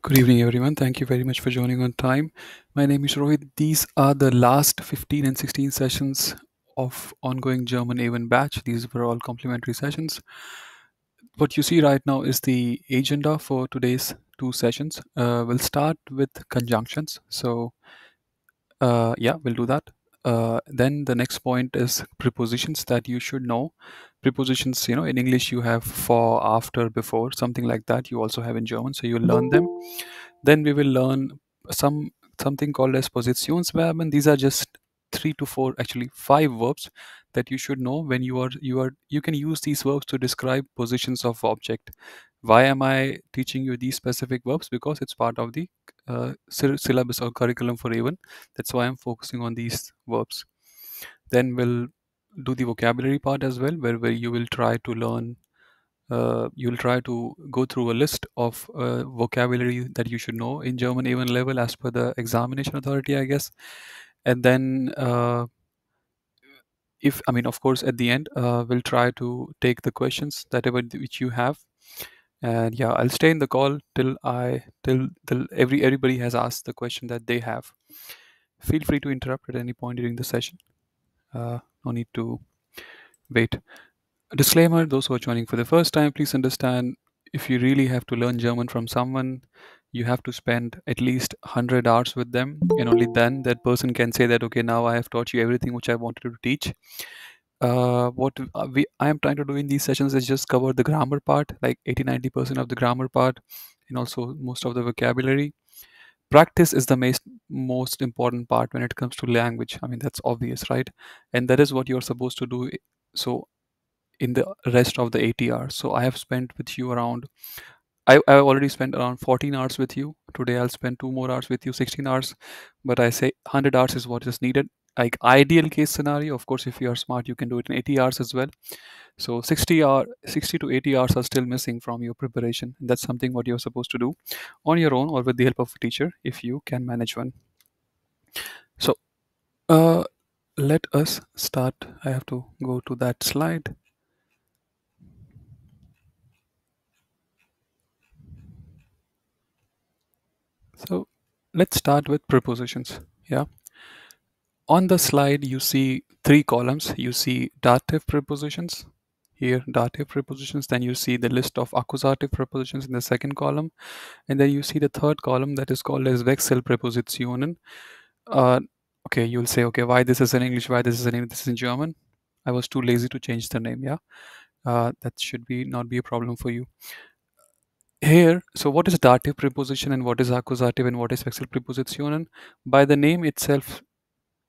Good evening, everyone. Thank you very much for joining on time. My name is Rohit. These are the last 15 and 16 sessions of ongoing German A1 batch. These were all complimentary sessions. What you see right now is the agenda for today's two sessions. We'll start with conjunctions. Yeah, we'll do that. Then the next point is prepositions that you should know. Prepositions, in English you have for, after, before, something like that. You also have in German, so you'll learn them. Then we will learn some something called as Positionsverben. These are just three to four, actually five verbs that you should know when you can use these verbs to describe positions of object. Why am I teaching you these specific verbs? Because it's part of the syllabus or curriculum for A1. That's why I'm focusing on these verbs. Then we'll do the vocabulary part as well, where you will try to learn you'll try to go through a list of vocabulary that you should know in German A1 level as per the examination authority, I guess. And then, of course, at the end, we'll try to take the questions which you have. And yeah, I'll stay in the call till everybody has asked the question that they have. Feel free to interrupt at any point during the session. No need to wait. Disclaimer, those who are joining for the first time, please understand, if you really have to learn German from someone, you have to spend at least 100 hours with them, and only then that person can say that, okay, now I have taught you everything which I wanted to teach. What I am trying to do in these sessions is just cover the grammar part, like 80-90% of the grammar part, and also most of the vocabulary. Practice is the most important part when it comes to language. I mean, that's obvious, right? And that is what you're supposed to do. So in the rest of the 80 hours. So I have spent with you around, I've already spent around 14 hours with you. Today I'll spend 2 more hours with you, 16 hours. But I say 100 hours is what is needed. Like ideal case scenario, of course, if you are smart, you can do it in 80 hours as well. So 60 to 80 hours are still missing from your preparation. And that's something what you're supposed to do on your own or with the help of a teacher if you can manage one. So uh, let us start. I have to go to that slide. So let's start with prepositions. Yeah. On the slide, you see three columns. You see dative prepositions. Here, dative prepositions. Then you see the list of accusative prepositions in the second column. And then you see the third column that is called as Wechselpräpositionen. Uh, okay, you'll say, okay, why this is in English? Why this is in English? This is in German. I was too lazy to change the name. Yeah. That should be not be a problem for you. Here, so what is dative preposition and what is accusative and what is Wechselpräpositionen? By the name itself,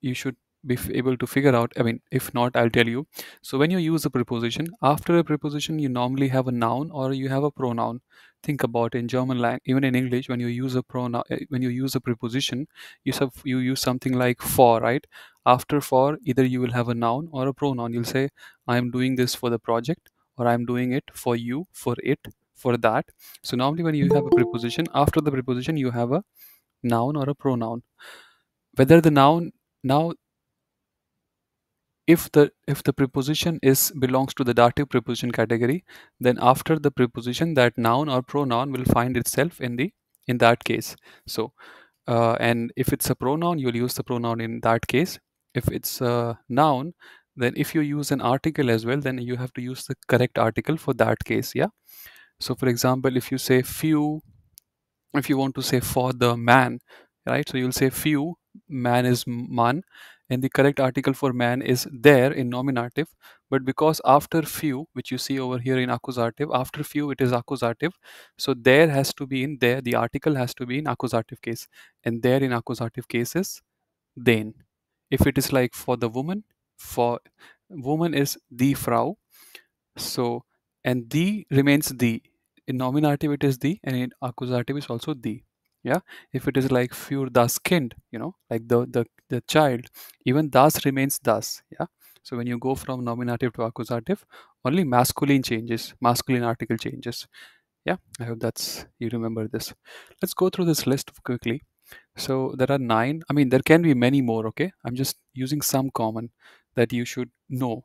you should be able to figure out. I mean, if not, I'll tell you. So when you use a preposition, after a preposition, you normally have a noun or you have a pronoun. Think about in German language, even in English, when you use a pronoun, when you use a preposition, you use something like for, right? After for, either you will have a noun or a pronoun. You'll say, I am doing this for the project, or I'm doing it for you, for it, for that. So normally when you have a preposition, after the preposition, you have a noun or a pronoun. Whether the noun now, if the preposition is belongs to the dative preposition category, then after the preposition, that noun or pronoun will find itself in that case. So and if it's a pronoun, you'll use the pronoun in that case. If it's a noun, then if you use an article as well, then you have to use the correct article for that case. Yeah. So for example, if you say few, if you want to say for the man, right, so you'll say few, man is man, and the correct article for man is there in nominative. But because after few, which you see over here in accusative, after few it is accusative, so there has to be in there, the article has to be in accusative case, and there in accusative case is then. If it is like for the woman, for woman is die Frau, so, and the remains the. In nominative it is the, and in accusative is also the. Yeah. If it is like für das Kind, like the child, even das remains das. Yeah. So when you go from nominative to accusative, only masculine changes, masculine article changes. Yeah. I hope that's you remember this. Let's go through this list quickly. So there are 9. I mean, there can be many more. Okay. I'm just using some common that you should know.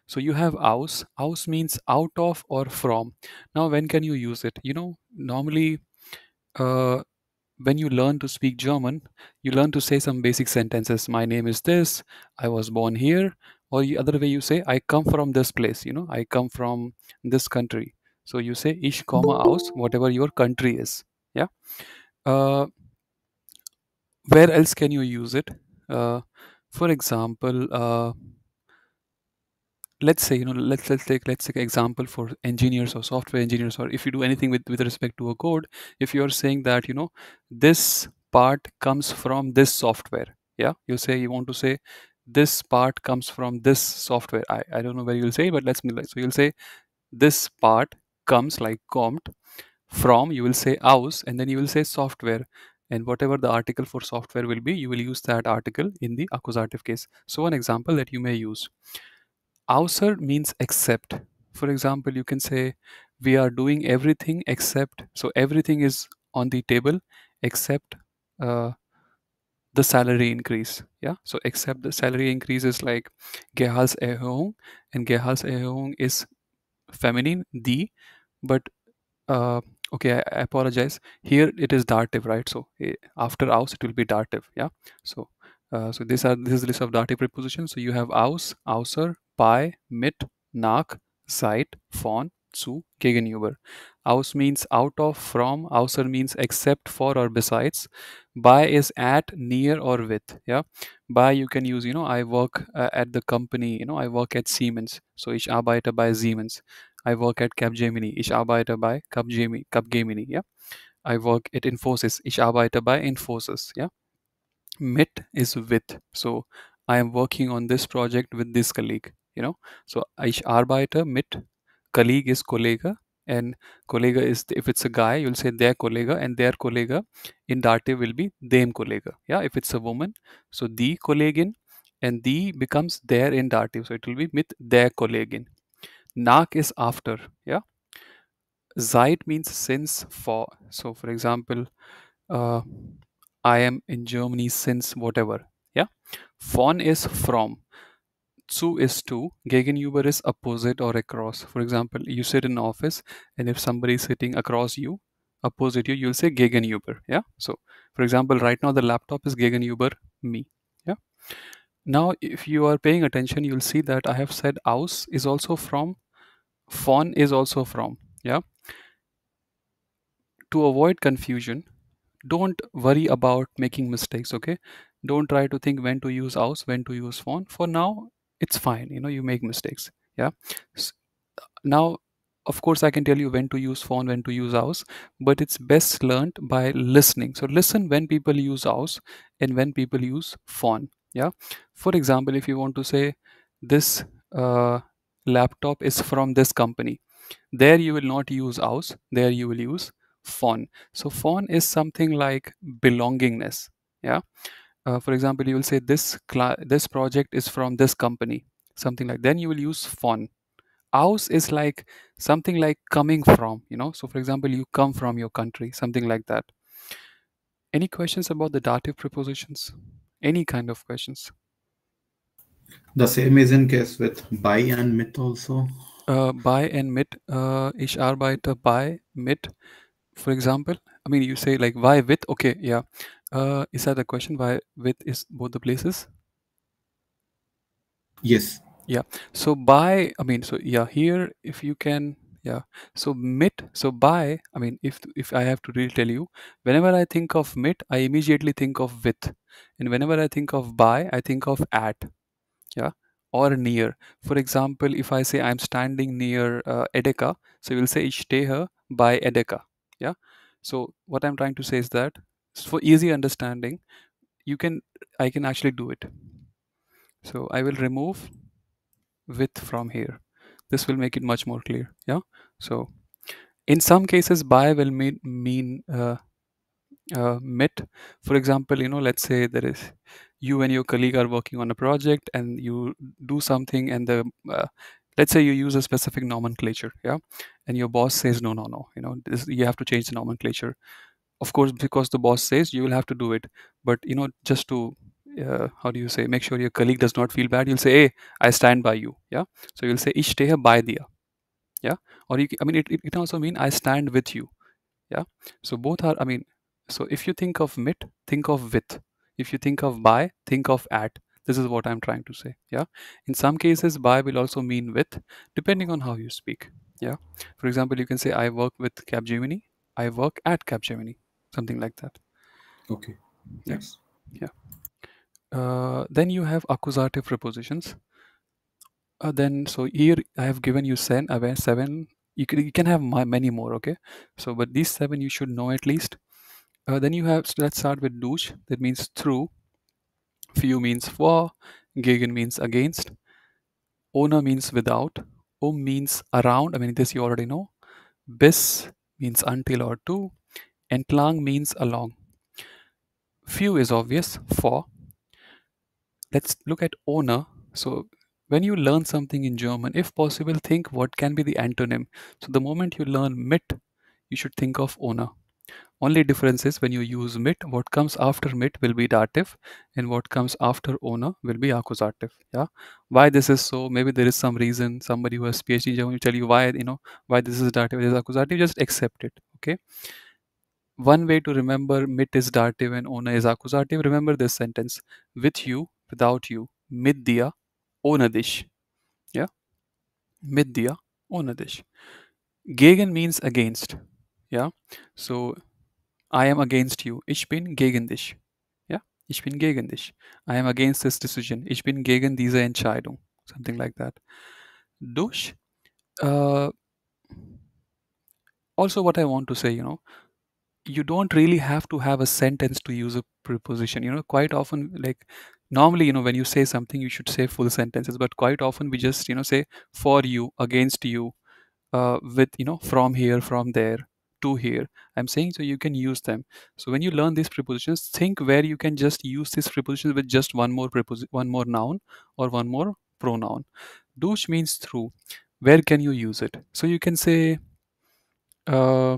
So you have aus. Aus means out of or from. Now, when can you use it? Normally, when you learn to speak German, you learn to say some basic sentences. My name is this, I was born here, or the other way you say, I come from this place, I come from this country. So you say ich komme aus, whatever your country is. Yeah. Uh, where else can you use it? Uh, for example, let's say let's take an example for engineers or software engineers, or if you do anything with respect to a code. If you're saying that this part comes from this software, yeah, you say you want to say this part comes from this software. I don't know where you'll say, but so you'll say this part comes, like kommt from, you will say aus, and then you will say software, and whatever the article for software will be, you will use that article in the accusative case. So an example that you may use: Außer means except. For example, you can say we are doing everything except. So everything is on the table except uh, the salary increase. Yeah. So except the salary increase is like Gehaltserhöhung, and Gehaltserhöhung is feminine, die, but uh, okay, I apologize. Here it is dative, right? So after aus it will be dative. Yeah. So this is the list of dative prepositions. So you have aus, außer, bei, mit, nach, seit, von, zu, gegenüber. Aus means out of, from. Außer means except for or besides. Bei is at, near, or with. Yeah. Bei you can use, I work at the company. I work at Siemens. So ich arbeite bei Siemens. I work at Capgemini. Ich arbeite bei Capgemini. Yeah. I work at Infosys. Ich arbeite bei Infosys. Yeah. Mit is with. So I am working on this project with this colleague. So ich arbeite mit. Colleague is Kollege, and Kollege is, if it's a guy, you'll say der Kollege, and their Kollege in dative will be dem Kollege. Yeah. If it's a woman, so die Kollegin, and die becomes der in dative. So it will be mit der Kollegin. Nach is after. Yeah. Seit means since, for. So for example, uh, I am in Germany since whatever. Yeah. Von is from. Zu is to. Gegenüber is opposite or across. For example, you sit in an office, and if somebody is sitting across you, opposite you, you'll say gegenüber. Yeah. So for example, right now the laptop is gegenüber me. Yeah. Now if you are paying attention, you'll see that I have said aus is also from, von is also from. Yeah. To avoid confusion, don't worry about making mistakes. Okay, don't try to think when to use aus, when to use von. For now it's fine, you make mistakes. Yeah. S- Now, of course, I can tell you when to use von, when to use aus, but it's best learned by listening. So listen when people use aus and when people use von. Yeah. For example, if you want to say this laptop is from this company, there you will not use aus, there you will use von. So von is something like belongingness. Yeah. For example, you will say this project is from this company, something like. Then you will use von. Aus is like something like coming from. So for example, you come from your country, something like that. Any questions about the dative prepositions? Any kind of questions? The same is in case with by and mit also. Bei and mit. Ich arbeite bei, mit. For example, I mean, you say like why with? Okay, yeah. Is that the question? Why with is both the places? Yes. Yeah. So by, I mean, so yeah, here if you can, yeah. So mit, so by, I mean, if I have to really tell you, whenever I think of mit, I immediately think of with, and whenever I think of by, I think of at. Yeah. Or near. For example, if I say I'm standing near Edeka, so you'll say ich stehe bei Edeka. Yeah. So what I'm trying to say is that for easy understanding, I can actually do it. So I will remove with from here. This will make it much more clear. Yeah. So in some cases, by will mean met. For example, let's say there is, you and your colleague are working on a project, and you do something, and let's say you use a specific nomenclature. Yeah. And your boss says no, you have to change the nomenclature. Of course, because the boss says, you will have to do it. But just to how do you say, make sure your colleague does not feel bad, you'll say, hey, I stand by you. Yeah. So you'll say ich stehe bei dir. Yeah. Or I mean, it can also mean I stand with you. Yeah. So both are, I mean, So if you think of mit, think of with. If you think of by, think of at. This is what I'm trying to say. Yeah. In some cases, by will also mean with, depending on how you speak. Yeah. For example, you can say, I work with Capgemini. I work at Capgemini. Something like that. Okay. Yeah. Nice. Yeah. Then you have accusative prepositions. Then so here I have given you seven. You can have many more. Okay. So but these seven you should know at least. Then you have, so let's start with douche. That means through. Few means for. Gegen means against. Ohne means without. Means around. I mean, this you already know. Bis means until or to. Entlang means along. Few is obvious, for. Let's look at ohne. So when you learn something in German, if possible, think what can be the antonym. So the moment you learn mit, you should think of ohne. Only difference is when you use mit, what comes after mit will be dative, and what comes after ohne will be accusative. Yeah. Why this is so? Maybe there is some reason. Somebody who has PhD in German will tell you why. Why this is dative, this is accusative. Just accept it. Okay. One way to remember mit is dative and ohne is accusative. Remember this sentence: with you, without you, mit dir, ohne dich. Yeah. Mit dir, ohne dich. Gegen means against. Yeah. So I am against you. Ich bin gegen dich. Ja, ich bin gegen dich. I am against this decision. Ich bin gegen diese Entscheidung. Something like that. Durch. Uh, Also, what I want to say, you don't really have to have a sentence to use a preposition. Quite often, like normally, when you say something, you should say full sentences. But quite often, we just, say for you, against you, with from here, from there, to here. I'm saying so you can use them. So when you learn these prepositions, think where you can just use these prepositions with just one more one more noun or one more pronoun. Douche means through. Where can you use it? So you can say uh,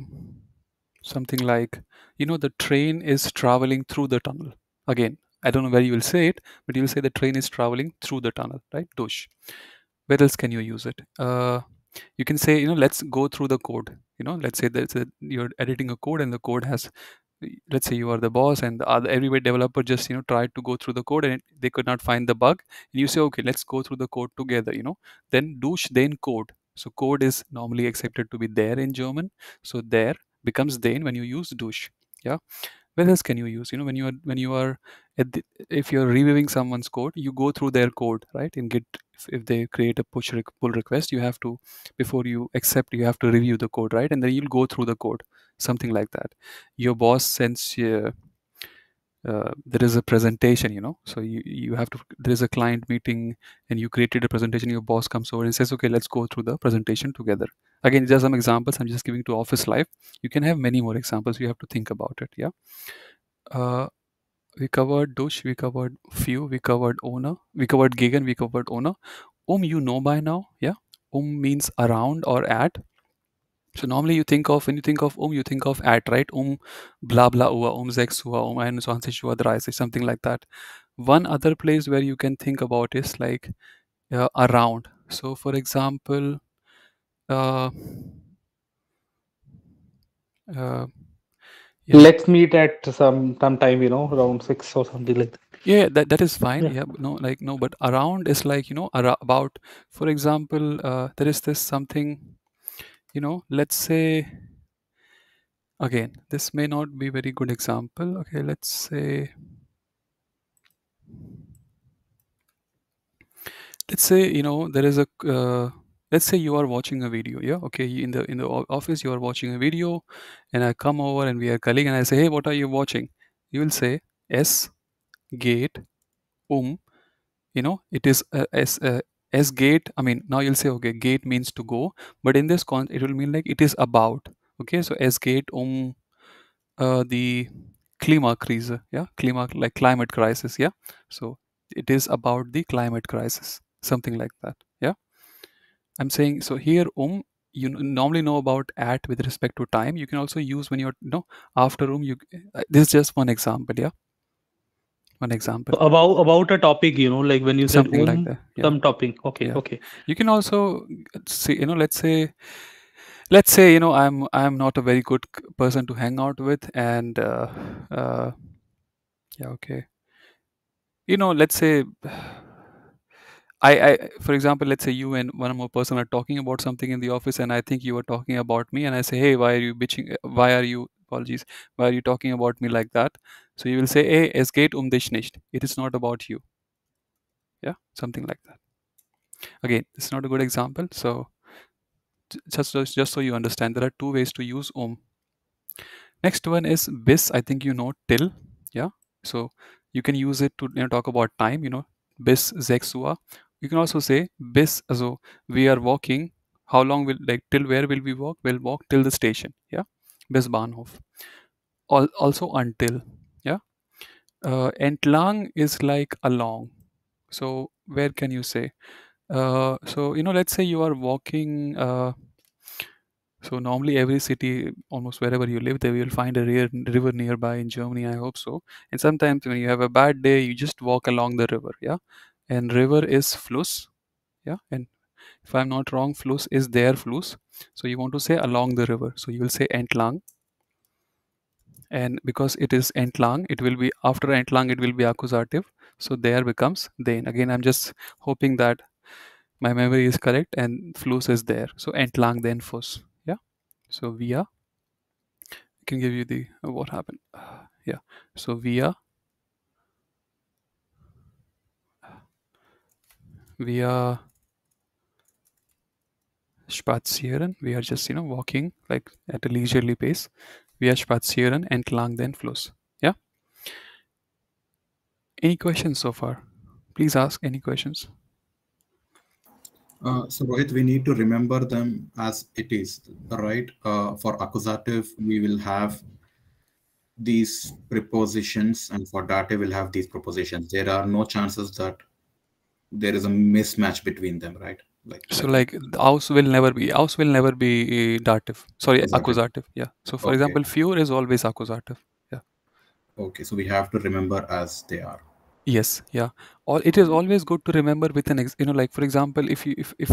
something like, the train is traveling through the tunnel. Again, I don't know where you will say it, but you will say the train is traveling through the tunnel, right? Douche. Where else can you use it? You can say, let's go through the code. Let's say that you're editing a code and the code has, let's say you are the boss and the other every developer just tried to go through the code and they could not find the bug, and you say, okay, let's go through the code together. Then douche, then code. So code is normally accepted to be there in German, so there becomes den when you use douche. Yeah. Where else can you use? When you are if you're reviewing someone's code, you go through their code, right? In Git, if they create a pull request, you have to, before you accept, you have to review the code, right? And then you'll go through the code, something like that. Your boss sends there is a presentation, so you have to, there is a client meeting and you created a presentation. Your boss comes over and says, okay, let's go through the presentation together. Again, just some examples I'm just giving to office life. You can have many more examples. You have to think about it. Yeah. uh, we covered douche, we covered few, we covered owner, we covered gegen, we covered owner. You know by now. Yeah. Means around or at. So normally you think of, when you think of you think of at, right? Bla bla Uhr, 6 Uhr, 21 Uhr 30, something like that. One other place where you can think about is like around. So for example, uh, uh, yeah, Let's meet at sometime, around 6 or something like that. yeah, that is fine. Yeah. Yeah, but no, but around is like, about. For example, there is this something, let's say, again, this may not be very good example. Okay, let's say, there is a let's say you are watching a video. Yeah, okay, in the office you are watching a video, and I come over and we are colleague, and I say, hey, what are you watching? You will say s gate it is s gate. I mean, now you'll say, okay, gate means to go, but in this it will mean like it is about. Okay, so s gate the Klimakrise. Yeah, like climate crisis. Yeah, so it is about the climate crisis, something like that. Yeah, I'm saying, so here you normally know about at with respect to time. You can also use when you're after you this is just one example. Yeah, one example, So about a topic, like when you said something like that. Yeah. some topic. Okay, Yeah, okay. you can also see, let's say let's say, I'm not a very good person to hang out with, and uh, yeah, okay. Let's say for example, let's say you and one more person are talking about something in the office, and I think you are talking about me, and I say, hey, why are you bitching? Why are you, apologies, why are you talking about me like that? So you will say, hey, es geht dich nicht. It is not about you. Yeah, something like that. Again, it's not a good example. So just so you understand, there are two ways to use Next one is bis. I think till. Yeah. So you can use it to talk about time. Bis 6 Uhr. You can also say bis. So we are walking. How long will, like, till where will we walk? We'll walk till the station. Yeah. Bis Bahnhof. Also until. Yeah. Entlang is like along. So where can you say? So let's say you are walking. So normally every city, almost wherever you live, there you will find a river nearby in Germany. I hope so. And sometimes when you have a bad day, you just walk along the river. Yeah, and river is Fluss. Yeah, and if I'm not wrong, Fluss is der Fluss. So you want to say along the river. So you will say entlang, and because it is entlang, it will be after entlang. It will be accusative. So there becomes den. Again, I'm just hoping that my memory is correct, and Fluss is there. So entlang den Fuss. Yeah. So via can give you the what happened. Yeah. So via spazieren. We are just walking like at a leisurely pace. Wir spazieren entlang den Fluss. Yeah. Any questions so far? Please ask any questions. So Rohit, we need to remember them as it is, right? For accusative, we will have these prepositions, and for dative, we'll have these prepositions. There are no chances that there is a mismatch between them, right? So Like in like aus will never be dative. Sorry, accusative. accusative. Yeah. So for Okay. example, für is always accusative. Yeah. Okay. So we have to remember as they are. Yes, yeah. Or it is always good to remember with like for example, if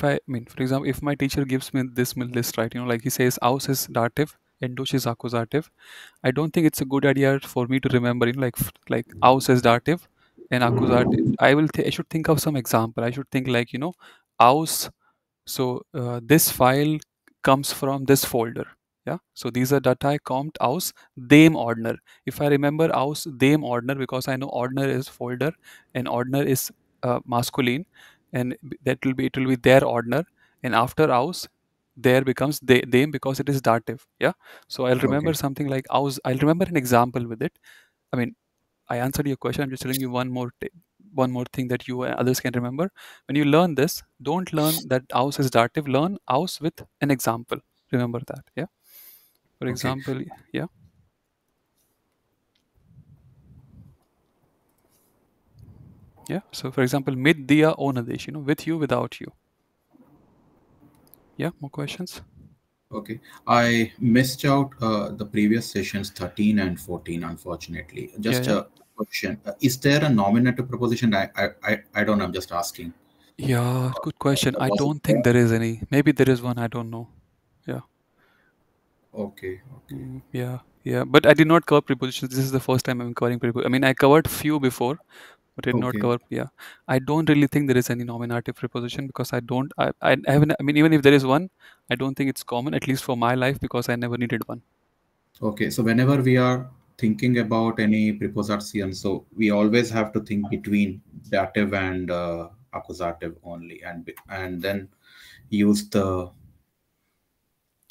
I mean, for example, if my teacher gives me this list, right? Like he says, aus is dative and dusch is accusative. I don't think it's a good idea for me to remember, like aus is dative and accusative. I should think of some example. I should think like, aus. So this file comes from this folder. Yeah. So these are Datei kommt aus dem Ordner. If I remember aus dem Ordner, because I know Ordner is folder and Ordner is masculine, and it will be their Ordner, and after aus there becomes them because it is dative. Yeah. So I'll remember Okay. something like aus. I'll remember an example with it. I mean, I answered your question. I'm just telling you one more thing that you others can remember. When you learn this, don't learn that aus is dative. Learn aus with an example. Remember that. Yeah. For Okay. example, yeah, yeah. So for example, mit dir ohne dich. With you, without you. Yeah. More questions? Okay. I missed out the previous sessions 13 and 14, unfortunately. Yeah, Just yeah. a question. Is there a nominative proposition? I don't know. I'm just asking. Yeah. Good question. I Was it don't think there? there is any. Maybe there is one. I don't know. Yeah. Okay. Okay. Yeah. Yeah. But I did not cover prepositions. This is the first time I'm covering prepositions. I mean, I covered few before, but did not Okay. cover. Yeah, I don't really think there is any nominative preposition because I don't. I haven't. I mean, even if there is one, I don't think it's common, at least for my life, because I never needed one. Okay. So whenever we are thinking about any preposition, so we always have to think between dative and accusative only, and then use the.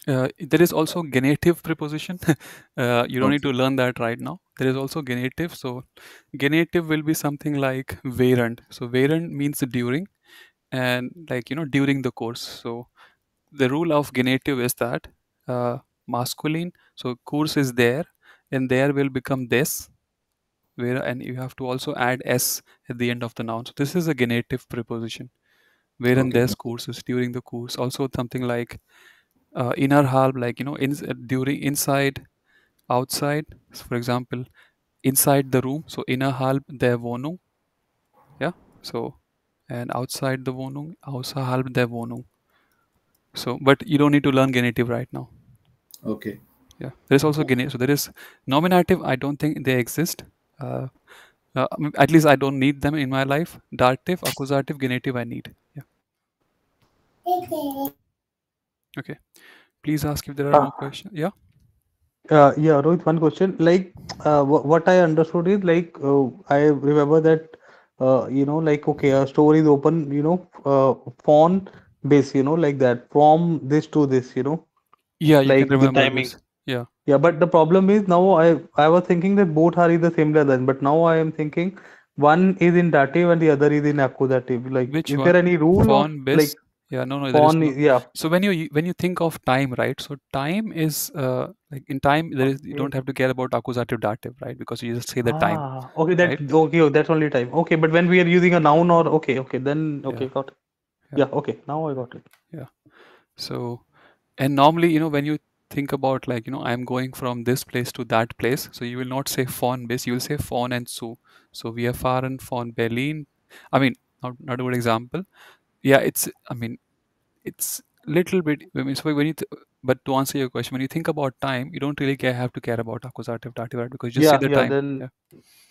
There is also genetive preposition. You don't need Okay. to learn that right now. There is also genetive. So genetive will be something like während. So während means during, and like during the course. So the rule of genetive is that masculine. So course is there, and there will become des, where, and you have to also add s at the end of the noun. So this is a genetive preposition. Where and Okay. des courses during the course. Also something like inner halb, like during inside, outside. So for example, inside the room. So inner halb der Wohnung. Yeah. So and outside the Wohnung, außerhalb der Wohnung. So, but you don't need to learn genitive right now. Okay. Yeah, there is also genitive. So there is nominative. I don't think they exist. Uh, at least I don't need them in my life. Dative, accusative, genitive, I need. Yeah. Okay. Please ask if there are Uh, more questions. Yeah. yeah, Rohit, one question. Like, what I understood is like, I remember that, like, okay, a store is open, phone base, like that, from this to this, Yeah, you can like the remember timing. this. Yeah. Yeah, but the problem is now I was thinking that both are in the similar line, but now I am thinking one is in dative and the other is in accusative. Like, Which is there one? any rule or Phone, bis? like Yeah, no, there is phone? no. Yeah. So when you think of time, right? So time is like in time there is you don't Okay. have to care about accusative dative, right? Because you just say the time, Okay, right? that's only time. Okay, but when we are using a noun or okay, then Yeah, okay, got it. yeah, Yeah, okay, now I got it. yeah. So and normally, when you think about like, I'm going from this place to that place, so you will not say von bis, you will say von and zu. So wir fahren von Berlin. I mean, not a good example. Yeah, I mean, it's little bit. I mean, so but to answer your question, when you think about time, you don't really have to care about accusative dative, right? Because you just say Yeah, the yeah, time. then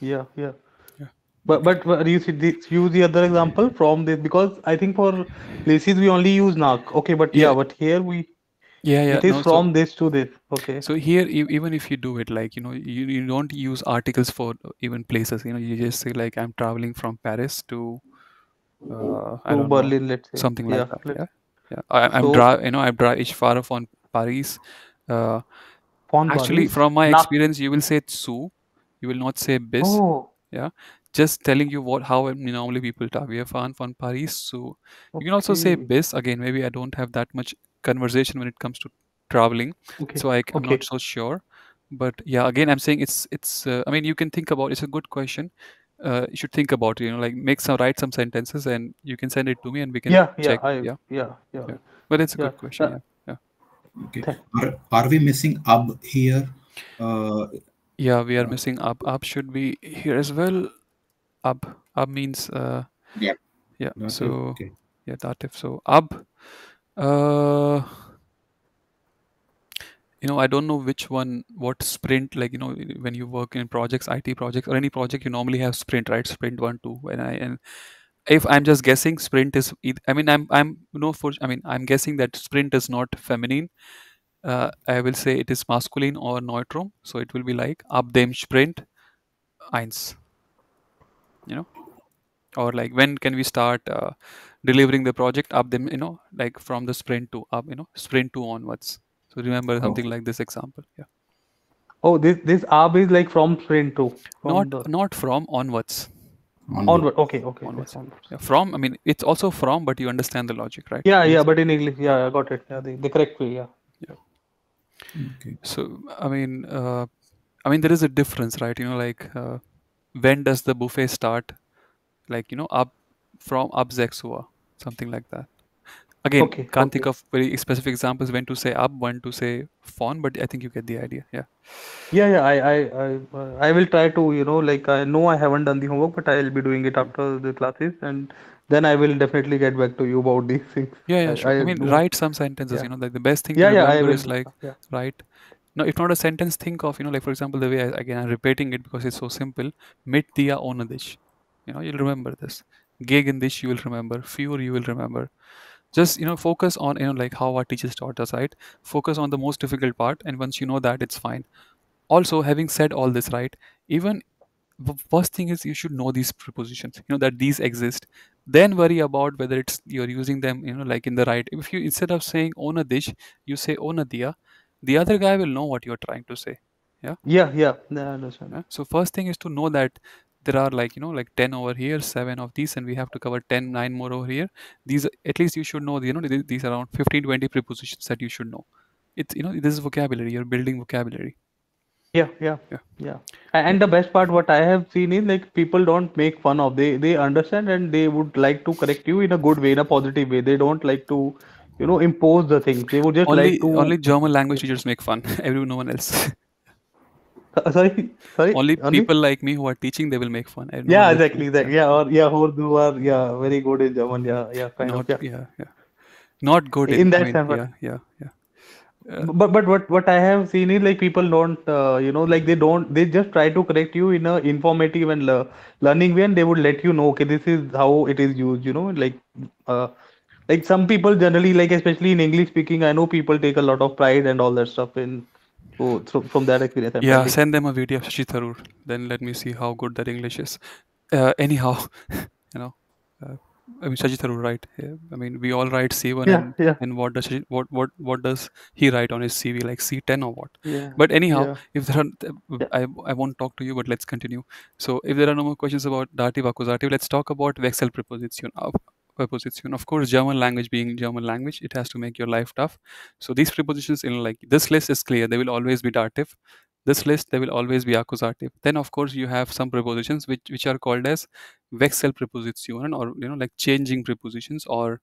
Yeah, yeah. yeah. But Okay. you see use the other example from this because I think for places we only use nak. Okay, but Yeah, yeah, but here we yeah. it is No, so from this to this. Okay. here, even if you do it like, you don't use articles for even places. You just say like, I'm traveling from Paris to I To don't know, Berlin, let's say. something like Yeah, that. let's Yeah, yeah. so I drive. Ich fahre von Paris. Uh, von Actually, Paris. from my Nak. experience, you will say "zu." You will not say "bis." Oh, Yeah, just telling you how normally people talk. We are fan von Paris, so you can also say okay. "bis." Again, maybe I don't have that much conversation when it comes to traveling, Okay. so I'm not Okay. so sure. But yeah, again, I'm saying it's. I mean, you can think about. It's a good question. You should think about it. Like write some sentences, and you can send it to me, and we can Yeah, yeah, check. Yeah, yeah. yeah. But it's a Yeah. good question. Yeah, yeah. Okay. Th- Are we missing ab here? Uh, Yeah, we are uh, missing up. Up should be here as well. Up means yeah. yeah. Dative. So Okay. yeah, dative. So up. Uh, I don't know which one. What sprint? Like when you work in projects, IT projects, or any project, you normally have sprint, right? Sprint 1, 2. And if I'm just guessing, sprint is. I mean, I'm no for. I mean, I'm guessing that sprint is not feminine. I will say it is masculine or neutrum. So it will be like ab dem Sprint eins. You know. Or like when can we start delivering the project up them like from the sprint to up sprint 2 onwards. So remember something Okay. like this example. Yeah, Oh, this ab is like from sprint to from not the not from onwards. Onward. onward. Okay, okay, this Onwards. onwards. Yeah, from, I mean, it's also from, but you understand the logic, right? Yeah, You yeah, just, but in English, yeah, yeah, I got it. Yeah, the correct way. Yeah. yeah. Okay. So I mean there is a difference, right? Like when does the buffet start? Like up from up 6 Uhr, something like that. Again, Okay, can't think okay. of very specific examples when to say up, when to say fawn, but I think you get the idea. Yeah. Yeah, I will try to, like I know I haven't done the homework, but I'll be doing it after the classes, and then I will definitely get back to you about these things. Yeah, yeah, sure. I I mean, do. write some sentences, Yeah, like the best thing to yeah, I remember will is do. like, Yeah, write. No, if not a sentence, think of, like, for example, the way again, I'm repeating it because it's so simple. Mit dia ohne dich. You'll remember this. Gegen dich, you will remember. Für, you will remember. Just, focus on, like how our teachers taught us, right? Focus on the most difficult part. And once you know that, it's fine. Also, having said all this, right? Even first thing is you should know these prepositions, that these exist. Then worry about whether it's you're using them, like in the right. If you instead of saying own a dish, you say own a dia, the other guy will know what you're trying to say. Yeah. I understand. Yeah? So first thing is to know that there are like like 10 over here, 7 of these, and we have to cover 10, 9 more over here. These, at least you should know, these are around 15, 20 prepositions that you should know. It's, this is vocabulary. You're building vocabulary. Yeah, yeah, Yeah. yeah. And the best part, what I have seen is like people don't make fun of. They understand and they would like to correct you in a good way, in a positive way. They don't like to, impose the things. They would just like Only to. German language teachers make fun. Everyone, no one else. Sorry, Only only. people like me who are teaching, they will make fun, and no Yeah, one else will. exactly. That Yeah, yeah, or yeah, who are yeah very good in German. Yeah, yeah, kind of not yeah. yeah, yeah. Not good in in, I that mean, sense. yeah. But what I have seen is like people don't like they just try to correct you in a informative and learning way, and they would let you know, okay, this is how it is used, uh, like some people generally, like especially in English speaking, I know people take a lot of pride and all that stuff in, so from that experience I'm Yeah, telling. send them a video of Shashi Tharoor. Then let me see how good their English is. Anyhow, you know, uh, I mean Shashi Tharoor, right? Yeah, I mean, we all write C1, Yeah, yeah, and what does what does he write on his CV, like C10 or what? yeah, But anyhow, yeah, if there are, yeah. I won't talk to you, but let's continue. So if there are no more questions about dative accusative, let's talk about Wechselpräposition. Preposition. Of course, German language being German language, it has to make your life tough. So these prepositions in like this list is clear. They will always be dative. This list they will always be accusative. Then of course you have some prepositions which are called as Wechselpräpositionen, or like changing prepositions, or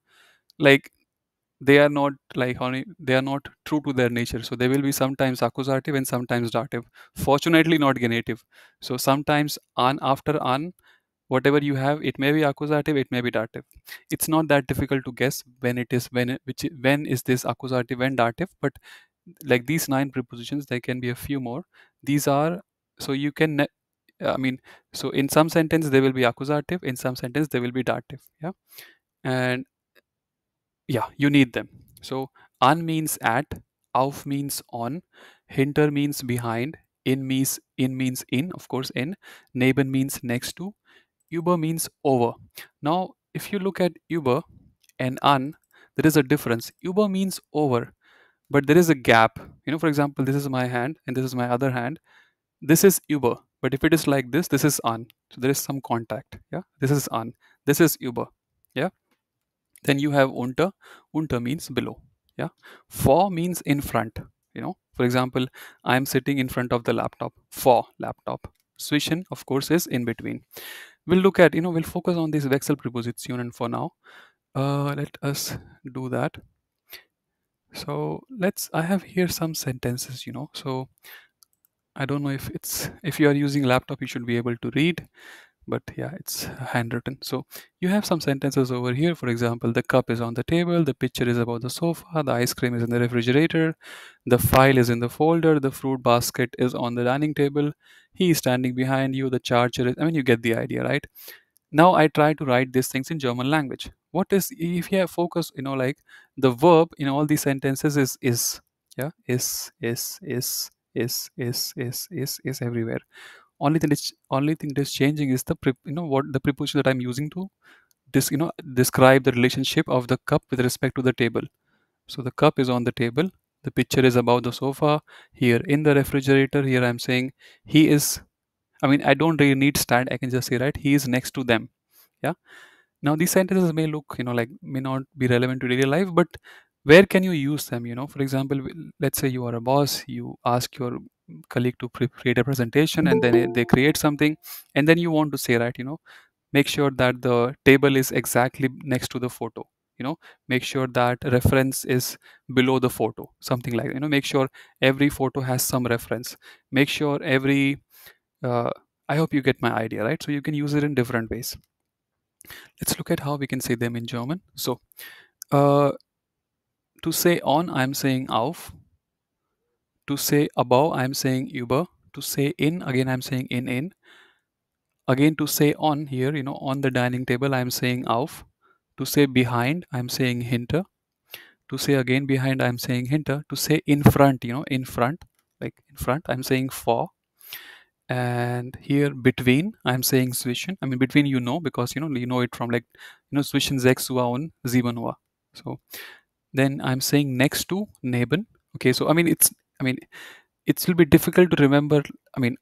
like they are not like they are not true to their nature, so they will be sometimes accusative and sometimes dative, fortunately not genitive. So sometimes an after an, whatever you have, it may be accusative, it may be dative. It's not that difficult to guess when it is, when is this accusative, when dative. But like these 9 prepositions, there can be a few more. These are, so you can I mean, so in some sentence they will be accusative, in some sentence they will be dative. Yeah. And yeah, you need them. So an means at, auf means on, hinter means behind, in means in, of course in, neben means next to, über means over. Now if you look at über and an, there is a difference. Über means over, but there is a gap. For example, this is my hand and this is my other hand. This is über, but if it is like this is an. So there is some contact. Yeah, this is an, this is über. Yeah. Then you have unter. Unter means below. Yeah. For means in front. For example, I am sitting in front of the laptop. For laptop. Zwischen, of course, is in between. We'll look at, we'll focus on this Wechselpräpositionen for now. Let us do that. So I have here some sentences. So I don't know if you are using laptop, you should be able to read, but yeah, it's handwritten. So you have some sentences over here. For example, the cup is on the table, the picture is above the sofa, the ice cream is in the refrigerator, the file is in the folder, the fruit basket is on the dining table, he is standing behind you, the charger is, I mean, you get the idea, right? Now I try to write these things in German language. What is, if you have focus, like the verb in all these sentences is. Yeah, is everywhere. Only thing that is changing is the what the preposition that I'm using to describe the relationship of the cup with respect to the table. So the cup is on the table, the picture is above the sofa, here in the refrigerator, here I'm saying he is, I mean, I don't really need stand, I can just say, right, he is next to them. Yeah. Now these sentences may look, like may not be relevant to daily life, but where can you use them? For example, let's say you are a boss, you ask your colleague to create a presentation, and then they create something, and then you want to say, right, make sure that the table is exactly next to the photo. Make sure that reference is below the photo, something like that. Make sure every photo has some reference. Make sure every uh, I hope you get my idea, right? So you can use it in different ways. Let's look at how we can say them in German. So, uh, to say on, I'm saying auf. To say above, I'm saying über. To say in, again, I'm saying in. Again, to say on here, on the dining table, I'm saying auf. To say behind, I'm saying hinter. To say again behind, I'm saying hinter. To say in front, in front, like in front, I'm saying vor. And here between, I'm saying zwischen. I mean, between, because you know it from like zwischen 6 Uhr und 7 Uhr. So then I'm saying next to, neben. Okay, so I mean it's will be difficult to remember. I mean,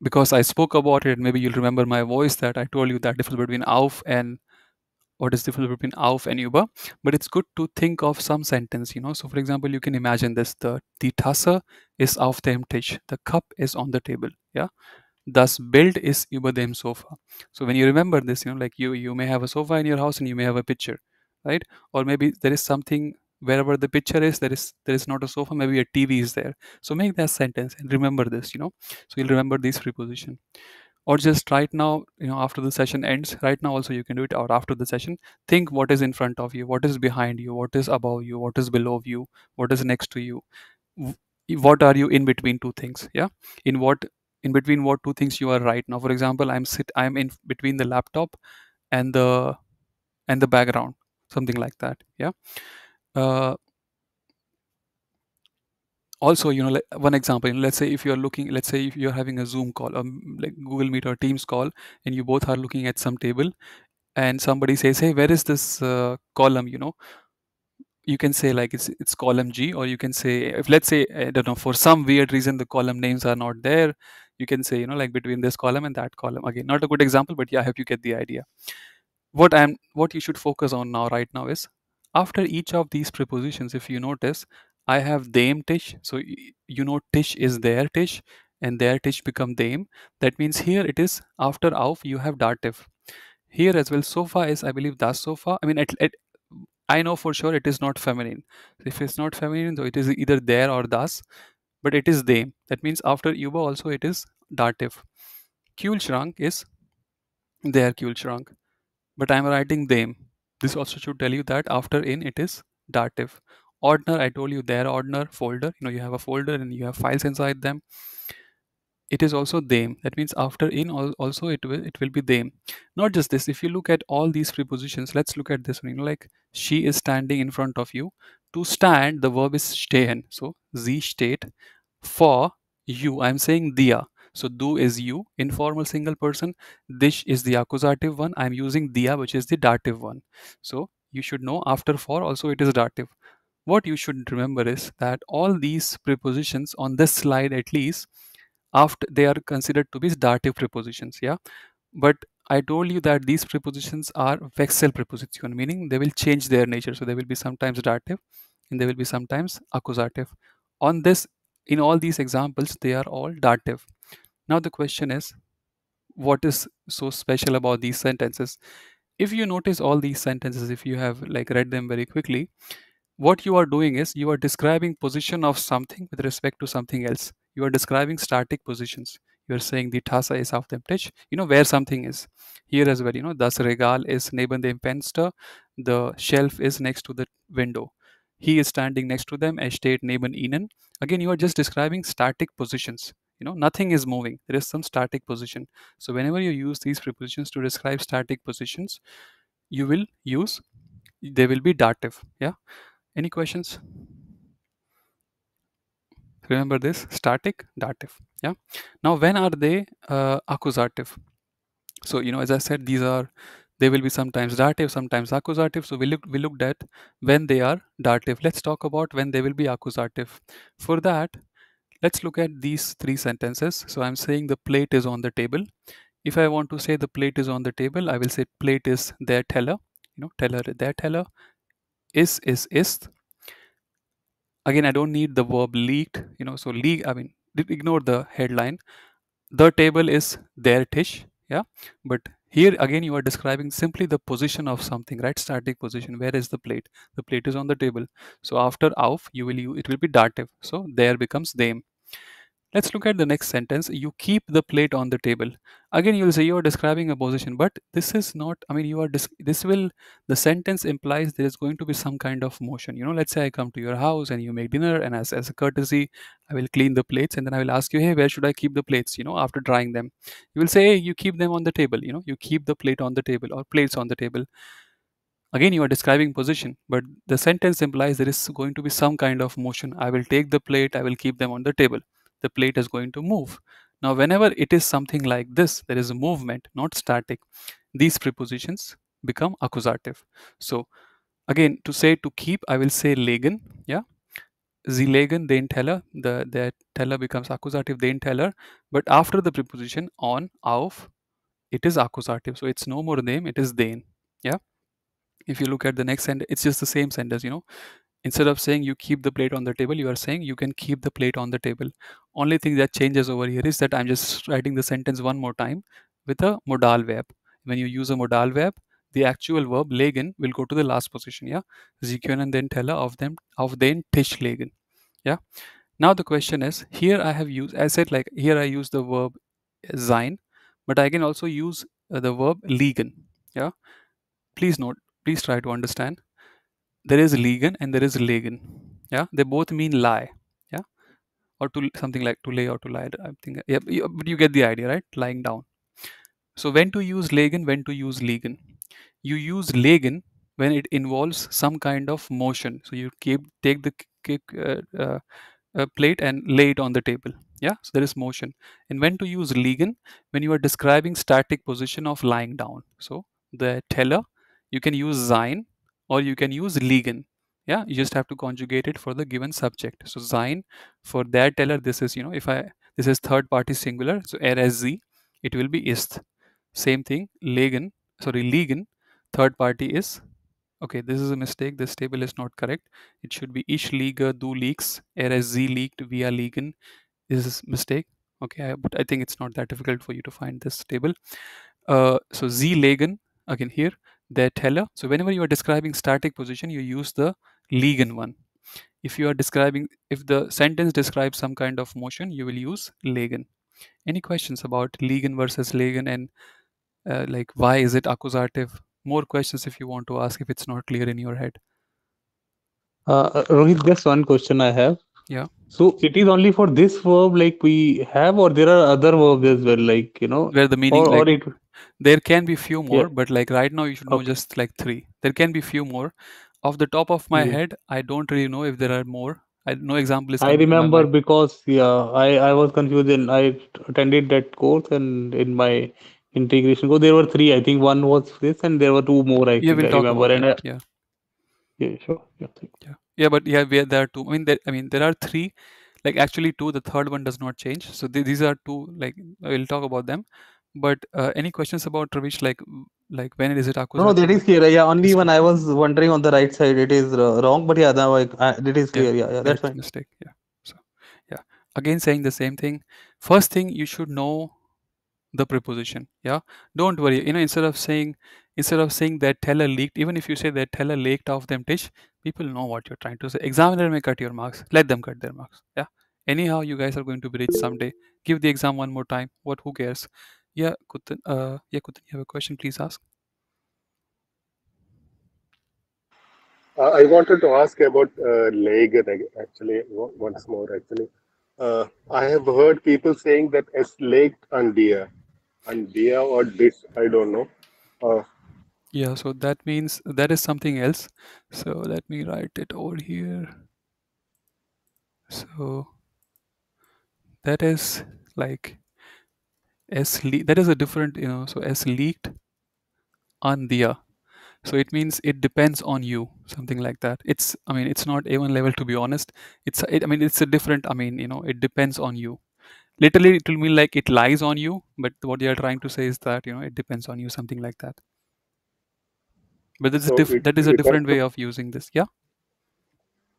because I spoke about it, maybe you'll remember my voice that I told you that difference between auf and what is the difference between auf and über. But it's good to think of some sentence. So for example, you can imagine this: the Tasse ist auf dem Tisch, the cup is on the table. Yeah. Das Bild ist über dem Sofa. So when you remember this, like you may have a sofa in your house and you may have a picture, right? Or maybe there is something wherever the picture is, there is not a sofa, maybe a TV is there. So make that sentence and remember this. So you'll remember these preposition. or just right now, after the session ends, right now also you can do it, or after the session, think what is in front of you, what is behind you, what is above you, what is below you, what is next to you, what are you in between two things. Yeah, in between what two things you are right now. For example, I'm in between the laptop and the background, something like that. Yeah. uh, Also, like one example, let's say if you're looking, let's say if you're having a Zoom call, like Google Meet or Teams call, and you both are looking at some table, and somebody says, hey, where is this column, you can say like it's column G, or you can say, if let's say, I don't know, for some weird reason the column names are not there, you can say, like between this column and that column. Again, not a good example, but yeah, I hope you get the idea. What you should focus on now, right now, is after each of these prepositions, if you notice, I have them tish. So tish is their tish, and their tish become them. That means here it is after auf you have dative. Here as well, sofa is, I believe, das sofa. I mean, I know for sure it is not feminine. If it's not feminine, so it is either there or das, but it is them. That means after Yuba also it is dative. Kühlschrank is their Kühlschrank, but I'm writing them. This also should tell you that after in it is dative. Ordner, I told you, their ordner folder. You have a folder and you have files inside them. It is also them. That means after in also it will be them. Not just this, if you look at all these prepositions, let's look at this one. Like she is standing in front of you. To stand, the verb is stehen. So sie steht. For you, I'm saying dia. So du is you, informal single person. This is the accusative one. I'm using dia, which is the dative one. So you should know after for also it is dative. What you should remember is that all these prepositions on this slide, at least, after they are considered to be dative prepositions. Yeah, but I told you that these prepositions are Wechselpräpositionen, meaning they will change their nature. So they will be sometimes dative and they will be sometimes accusative. On this, in all these examples, they are all dative. Now the question is, what is so special about these sentences? If you notice all these sentences, if you have like read them very quickly, what you are doing is you are describing position of something with respect to something else. You are describing static positions. You are saying the Tasse ist auf dem Tisch, where something is. Here as well, das Regal ist neben dem Fenster, the shelf is next to the window. He is standing next to them, er steht neben ihnen. Again, you are just describing static positions. Nothing is moving. There is some static position. So whenever you use these prepositions to describe static positions, you will use, they will be dative. Yeah. Any questions? Remember this, static, dative. Yeah. Now, when are they accusative? So, as I said, they will be sometimes dative, sometimes accusative. So we looked at when they are dative. Let's talk about when they will be accusative. For that, let's look at these three sentences. So I'm saying the plate is on the table. If I want to say the plate is on the table, I will say plate is their teller. Teller, their teller. Is ist. Again, I don't need the verb leaked. So leak, I mean, ignore the headline. The table is their tisch. Yeah, but here again you are describing simply the position of something, right? Static position. Where is the plate? The plate is on the table. So after auf, it will be dative. So there becomes them. Let's look at the next sentence. You keep the plate on the table. Again, you will say you are describing a position, but this is not, I mean, the sentence implies there is going to be some kind of motion. Let's say I come to your house and you make dinner, and as a courtesy, I will clean the plates, and then I will ask you, hey, where should I keep the plates, after drying them? You will say, hey, you keep them on the table, you keep the plate on the table or plates on the table. Again, you are describing position, but the sentence implies there is going to be some kind of motion. I will take the plate, I will keep them on the table. The plate is going to move. Now, whenever it is something like this, there is a movement, not static. These prepositions become accusative. So, again, to say to keep, I will say legen. Yeah. Sie legen den Teller. The teller becomes accusative, den Teller. But after the preposition on, auf, it is accusative. So, it's no more them, it is den. Yeah. If you look at the next sentence, it's just the same sentence. Instead of saying you keep the plate on the table, you are saying you can keep the plate on the table. Only thing that changes over here is that I'm just writing the sentence one more time with a modal verb. When you use a modal verb, the actual verb legen will go to the last position. Yeah, Sie können den Teller auf den Tisch legen. Yeah. Now the question is, here I have used, I said, like here I use the verb sein, but I can also use the verb liegen. Yeah, please note, please try to understand. There is liegen and there is legen. Yeah, they both mean lie. Yeah, or to something like to lay or to lie. I think. Yeah, but you get the idea, right? Lying down. So when to use legen, when to use liegen? You use legen when it involves some kind of motion. So you take the plate and lay it on the table. Yeah, so there is motion. And when to use liegen? When you are describing static position of lying down. So the teller, you can use sein or you can use liegen. Yeah, you just have to conjugate it for the given subject. So sein for that teller, this is, if I this is third party singular, so er as z, it will be ist. Same thing, legen, sorry, liegen, third party is, okay, this is a mistake. This table is not correct. It should be ich liege, du liegst, er es sie liegt, wir liegen. This is mistake. Okay, but I think it's not that difficult for you to find this table. So sie legen, again here, der Teller. So whenever you are describing static position, you use the liegen one. If you are describing, if the sentence describes some kind of motion, you will use legen. Any questions about liegen versus legen, and like why is it accusative? More questions if you want to ask, if it's not clear in your head. Rohit, just one question I have. Yeah. So it is only for this verb like we have, or there are other verbs as well, like Where the meaning, like, or it. there can be few Yeah. more, but like right now you should know Okay. just like 3. There can be few more. Off the top of my Yeah. head, I don't really know if there are more. No example is I coming to my remember mind. because I was confused and I attended that course, and in my integration course there were three. I think one was this and there were two more. I Yeah, think we'll I talk remember, about and them. Yeah. yeah, sure, yeah, thank you. Yeah, but yeah, there are two. I mean, there are 3. Like actually 2. The third one does not change. So these are 2. Like we'll talk about them. But any questions about Ravish? Like when is it No, that accusative? is clear. Yeah, only It's when I was wondering on the right side, it is wrong. But yeah, now it is Yeah, clear. Yeah, yeah, that's it's a fine. mistake. Yeah. So yeah, again saying the same thing. First thing, you should know the preposition. Yeah, don't worry. Instead of saying that teller leaked, even if you say that teller leaked off them dish, people know what you're trying to say. Examiner may cut your marks. Let them cut their marks. Yeah. Anyhow, you guys are going to be rich someday. Give the exam one more time. What? Who cares? Yeah, Kutan. Kutan, you have a question? Please ask. I wanted to ask about legen actually once more. Actually, I have heard people saying that es legt an dia or dish. I don't know. Uh, Yeah, so that means that is something else. So let me write it over here. So that is like that is a different, so s leaked on dia. So it means it depends on you, something like that. It's not A1 level, to be honest. It's a different, it depends on you. Literally, it will mean like it lies on you, but what you are trying to say is that, it depends on you, something like that. But so that is a it has different to way of using this. Yeah.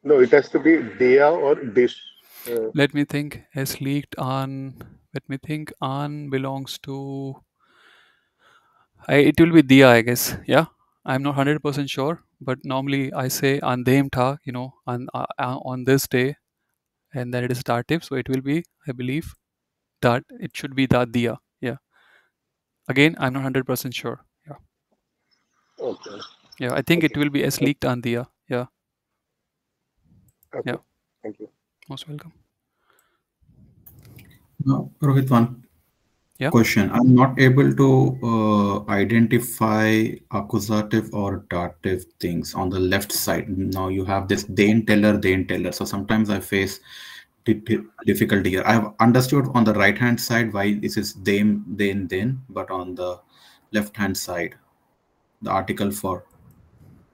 no, it has to be dia or dish. Uh, Let me think. S leaked on. Let me think. On belongs to. It will be dia, I guess. Yeah. I'm not 100% sure, but normally I say on them tha, on this day, and then it is dative, so it will be, I believe, that it should be that dia. Yeah. Again, I'm not 100% sure. Yeah. okay, Yeah. I think it okay, will be S leaked on dia. Yeah. Yeah. okay. Thank you. Most welcome. Now, Rohit, one Yeah. question. I'm not able to identify accusative or dative things on the left side. Now you have this then teller. So sometimes I face difficulty here. I've understood on the right hand side why this is them, then, but on the left hand side, the article for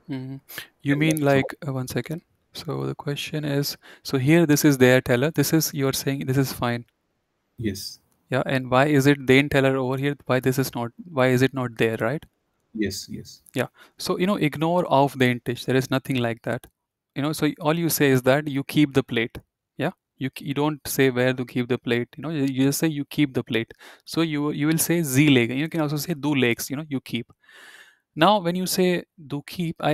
hmm You teller. mean So like, 1 second. So the question is, so here this is their teller. This is, you're saying this is fine. yes, Yeah. And why is it then teller over here? Why is it not there, right? yes. Yeah. So, ignore of the intish. There is nothing like that. So all you say is that you keep the plate. Yeah. You don't say where to keep the plate. You just say you keep the plate. So you will say z leg. You can also say do legs. You keep. Now, when you say do keep, I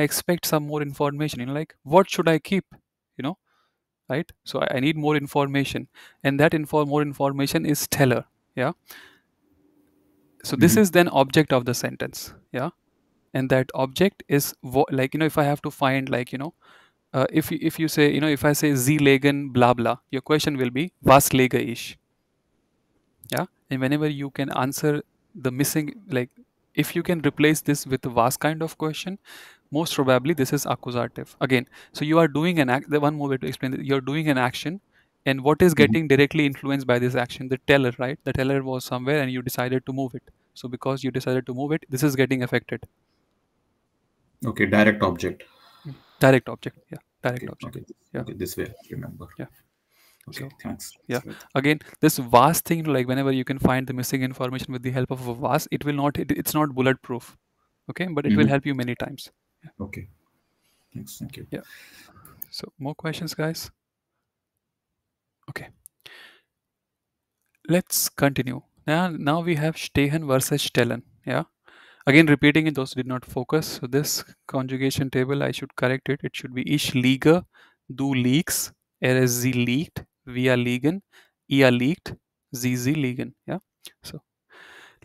expect some more information. Like what should I keep? You know, right? So I need more information, and that more information is teller. Yeah. So this is then object of the sentence, yeah. And that object is like, if I have to find, like, if you say, if I say Sie legen blah blah, your question will be was lege ich, yeah. And whenever you can answer the missing, like, if you can replace this with a was kind of question, most probably this is accusative again. So you are doing an act. The one more way to explain it, you're doing an action, and what is getting directly influenced by this action? The teller, right? The teller was somewhere and you decided to move it. So because you decided to move it, this is getting affected. Okay, direct object. Direct object, yeah. Direct Okay, object, okay, yeah. okay. This way I remember. Yeah. Okay, So thanks. yeah, That's right. again, this was thing, like, whenever you can find the missing information with the help of a was, it will not, it's not bulletproof, okay, but it will help you many times. Okay, thanks. Thank you. Yeah. So more questions, guys? Okay, let's continue. Now we have stehen versus stellen, yeah. Again, repeating it, those who did not focus. So this conjugation table, I should correct it. It should be ich liege, du liegst, ist sie liegt, wir liegen, ihr liegt, sie liegen. Yeah. So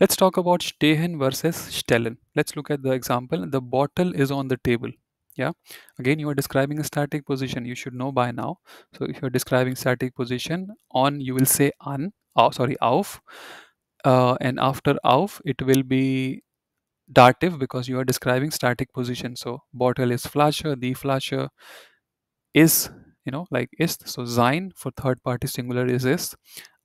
let's talk about stehen versus stellen. Let's look at the example. The bottle is on the table. Yeah. Again, you are describing a static position. You should know by now. So if you're describing static position, on you will say an. Oh, sorry, auf. And after auf, it will be dative because you are describing static position. So bottle is Flasche, the Flasche is, like ist. So sein for third party singular is ist.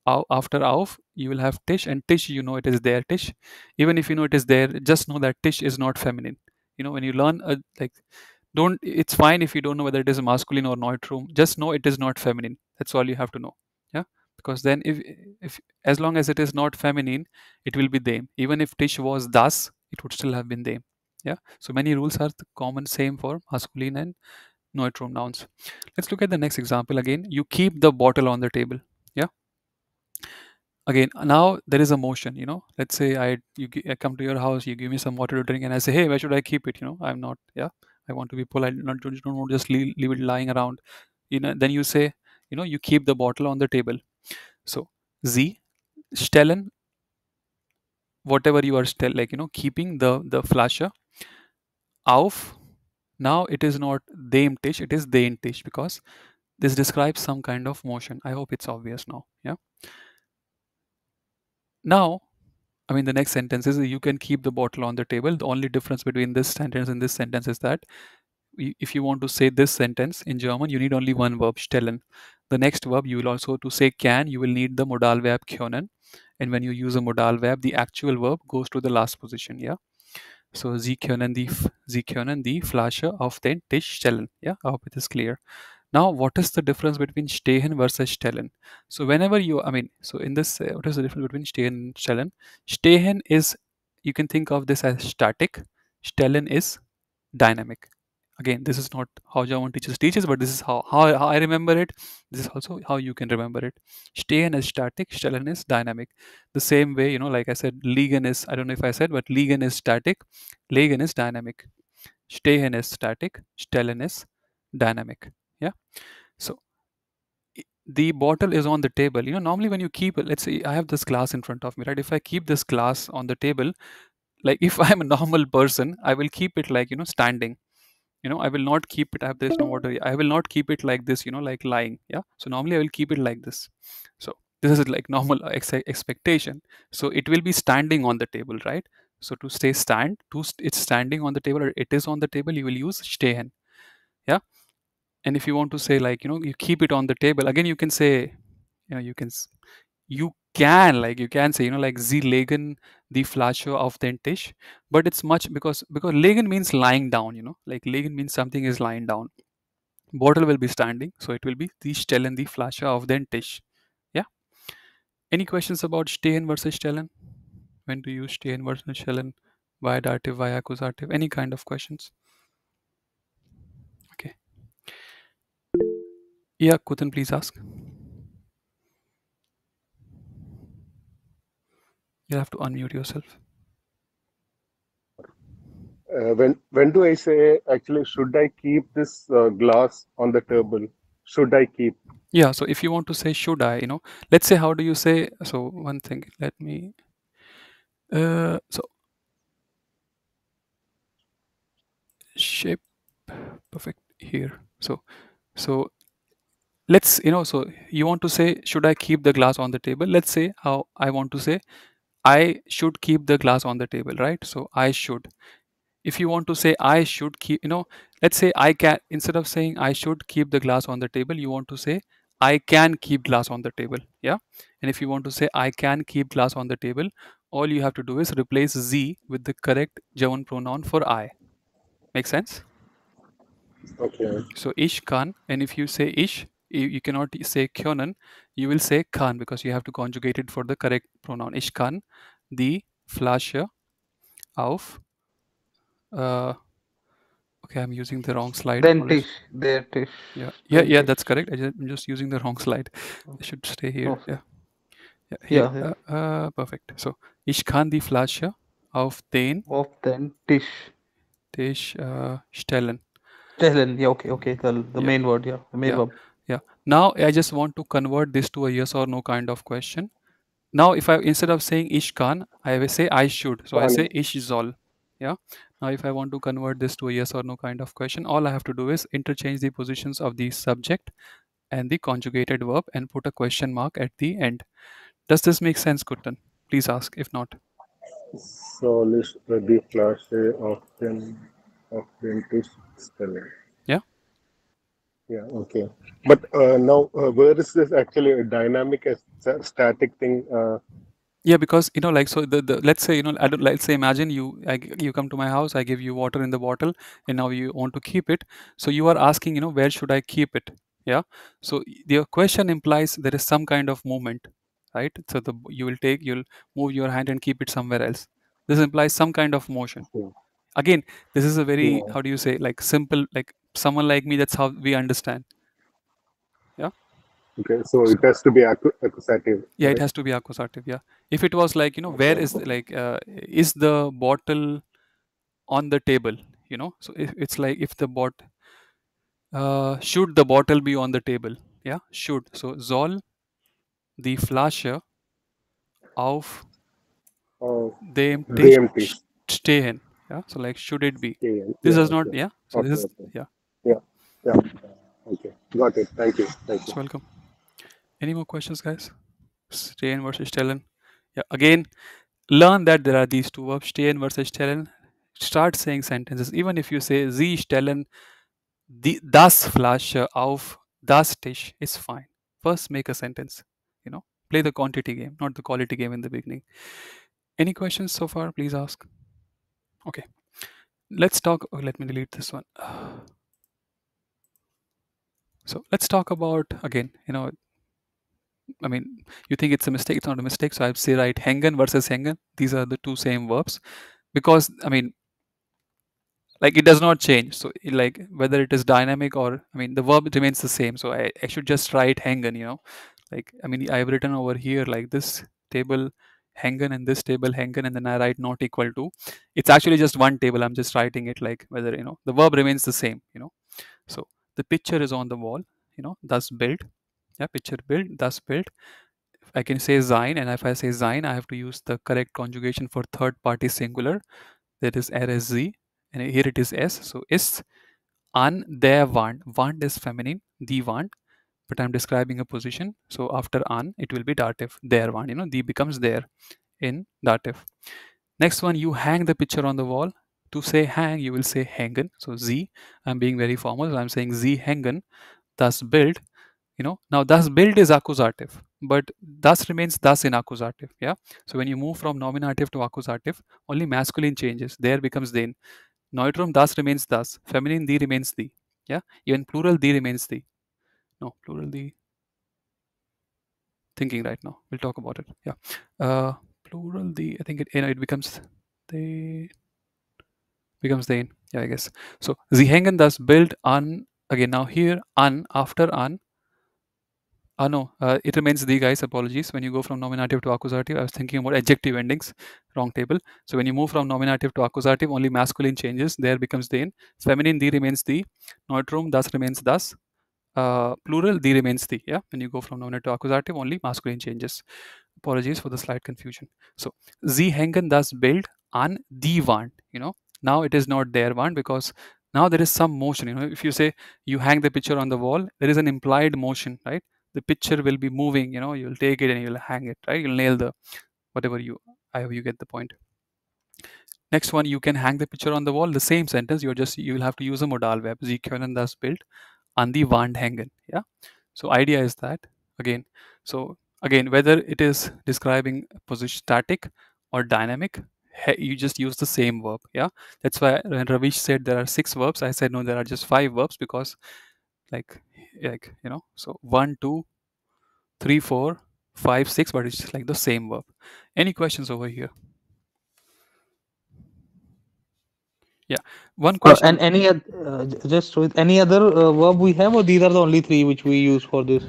After auf, you will have tisch, and tisch, it is there, tisch. Even if you know it is there, just know that tisch is not feminine. When you learn, like, don't, it's fine if you don't know whether it is masculine or neutrum. Just know it is not feminine. That's all you have to know. Yeah. Because then if as long as it is not feminine, it will be them. Even if tisch was das, it would still have been them. Yeah. So many rules are the common same for masculine and neutrum nouns. Let's look at the next example again. You keep the bottle on the table. Yeah. Again, now there is a motion. Let's say I come to your house, you give me some water to drink, and I say, hey, where should I keep it? I'm not. Yeah. I want to be polite. Not don't want to just leave it lying around. Then you say, you keep the bottle on the table. So Sie stellen whatever you are keeping the Flasche auf. Now it is not dem Tisch, it is den Tisch, because this describes some kind of motion. I hope it's obvious now. Yeah. Now, the next sentence is you can keep the bottle on the table. The only difference between this sentence and this sentence is that if you want to say this sentence in German, you need only one verb, stellen. The next verb, you will also, to say can, you will need the modal verb können. And when you use a modal verb, the actual verb goes to the last position. Yeah. So Sie können die Flasche auf den Tisch stellen. Yeah, I hope it is clear. Now, what is the difference between stehen versus stellen? So whenever you, so in this, what is the difference between stehen and stellen? Stehen is, you can think of this as static. Stellen is dynamic. Again, this is not how German teaches, but this is how I remember it. This is also how you can remember it. Stehen is static, stellen is dynamic. The same way, like I said, liegen is, I don't know if I said, but liegen is static, legen is dynamic. Stehen is static, stellen is dynamic. Yeah. So the bottle is on the table. Normally when you keep it, let's say I have this glass in front of me, right? If I keep this glass on the table, like if I'm a normal person, I will keep it like, standing. I will not keep it, I have this no water here. I will not keep it like this, like lying. Yeah. So normally I will keep it like this. So this is like normal expectation. So it will be standing on the table, right? So to stay it's standing on the table, or it is on the table, you will use stehen. Yeah. And if you want to say, like, you keep it on the table, again, you can say, you can say, like, Sie legen die Flasche auf den Tisch. But it's much, because legen means lying down, like legen means something is lying down. Bottle will be standing, so it will be die stellen die Flasche auf den Tisch. Yeah. Any questions about stehen versus stellen? When to use stehen versus stellen? Why dative, why accusative? Any kind of questions? Okay. Yeah, Kutan, please ask. You'll have to unmute yourself. When do I say, actually, should I keep this glass on the table? Should I keep? Yeah, so if you want to say should I, let's say, how do you say, so one thing, let me, So shape perfect here. So let's so you want to say, should I keep the glass on the table? Let's say how I want to say, I should keep the glass on the table, right? So I should. If you want to say I should keep, let's say I can, instead of saying I should keep the glass on the table, you want to say I can keep glass on the table. Yeah. And if you want to say I can keep glass on the table, all you have to do is replace Z with the correct German pronoun for I. Make sense? Okay. So ich kann, and if you say ich, you cannot say können, you will say kann because you have to conjugate it for the correct pronoun. Ich kann die Flasche auf, okay, I'm using the wrong slide. Then Apologies. Tish, there Tish, then Yeah, Tish. that's correct. I'm just using the wrong slide. I should stay here. Oh, Yeah, here. yeah, yeah. Perfect. So, ich kann die Flasche auf den Of then Tish. Tisch stellen. Stellen. Yeah, okay. The Yeah, main word, yeah, the main yeah, verb. yeah. Now, I just want to convert this to a yes or no kind of question. Now, if I, instead of saying ich kann, I will say I should. So, I say Fun. ich soll. Yeah. Now, if I want to convert this to a yes or no kind of question, all I have to do is interchange the positions of the subject and the conjugated verb and put a question mark at the end. Does this make sense, Kutan? Please ask. If not, Soll ich die Flasche auf den Tisch stellen? yeah. Yeah, okay. But now, where is this actually a dynamic, a static thing? Yeah, because like, so the let's say, I don't, let's say, imagine you come to my house, I give you water in the bottle, and now you want to keep it. So you are asking, where should I keep it? Yeah. So the question implies there is some kind of movement, right? So you'll move your hand and keep it somewhere else. This implies some kind of motion. Yeah. Again, this is a very, Yeah. how do you say, like simple, like someone like me, that's how we understand. Yeah. Okay, so So it has to be accusative, yeah, it correct? has to be accusative. Yeah. If it was like, where Okay. is like, is the bottle on the table? So if it's like, if the should the bottle be on the table? Yeah, should. So soll die Flasche auf dem Tisch Dem Tisch. stehen? Yeah. So like, should it be? Yeah, This yeah, does not. okay. Yeah. So Okay, this is, okay. yeah. Yeah, yeah. Okay, got it. Thank you. Thank you. So welcome. Any more questions, guys? Stehen versus stellen. Yeah. Again, learn that there are these two verbs, stehen versus stellen. Start saying sentences. Even if you say Sie stellen das Flasche auf das Tisch, is fine. First, make a sentence. Play the quantity game, not the quality game in the beginning. Any questions so far? Please ask. Okay. Let's talk. Oh, let me delete this one. So let's talk about, again, I mean, you think it's a mistake. It's not a mistake. So I'd say, right, hängen versus hängen. These are the two same verbs. Because, I mean, like, it does not change. So like, whether it is dynamic or, I mean, the verb remains the same. So I should just write hängen, like, I mean, I've written over here like this table hängen and this table hängen, and then I write not equal to. It's actually just one table. I'm just writing it like, whether, the verb remains the same. So the picture is on the wall, thus built. Yeah, picture built, thus built. I can say sein, and if I say sein, I have to use the correct conjugation for third party singular. That is RSZ, and here it is S. So is an der Wand. Wand is feminine, die Wand, but I'm describing a position. So after an, it will be dative. Der Wand, die becomes there in dative. Next one, you hang the picture on the wall. To say hang, you will say hängen. So Z, I'm being very formal. So I'm saying Z hängen, thus build. Now thus build is accusative, but thus remains thus in accusative. Yeah. So when you move from nominative to accusative, only masculine changes. There becomes den. Neutrum thus remains thus. Feminine the remains the. Yeah. Even plural the remains the. No, plural the. Thinking right now. We'll talk about it. Yeah. Plural the. I think it becomes the. Becomes the. Yeah, I guess. So sie hängen thus build an. Again, now here an, after an. No, it remains the, guys. Apologies. When you go from nominative to accusative, I was thinking about adjective endings. Wrong table. So when you move from nominative to accusative, only masculine changes. There becomes the. Feminine the remains the. Neutrum thus remains thus. Plural the remains the. Yeah. When you go from nominative to accusative, only masculine changes. Apologies for the slight confusion. So sie hängen das Bild an die Wand. Now it is not their Wand because now there is some motion. If you say you hang the picture on the wall, there is an implied motion, right? The picture will be moving. You'll take it and you'll hang it, right? You'll nail the whatever you. I hope you get the point. Next one, you can hang the picture on the wall. The same sentence. You will have to use a modal verb. Sie können das Bild an die Wand hängen. Yeah. So idea is that again. So again, whether it is describing position static or dynamic, you just use the same verb. Yeah. That's why when Ravish said there are 6 verbs, I said no, there are just 5 verbs because like so 1, 2, 3, 4, 5, 6, but it's just like the same verb. Any questions over here? Yeah. One question. And any just with any other verb we have, or these are the only 3 which we use for this?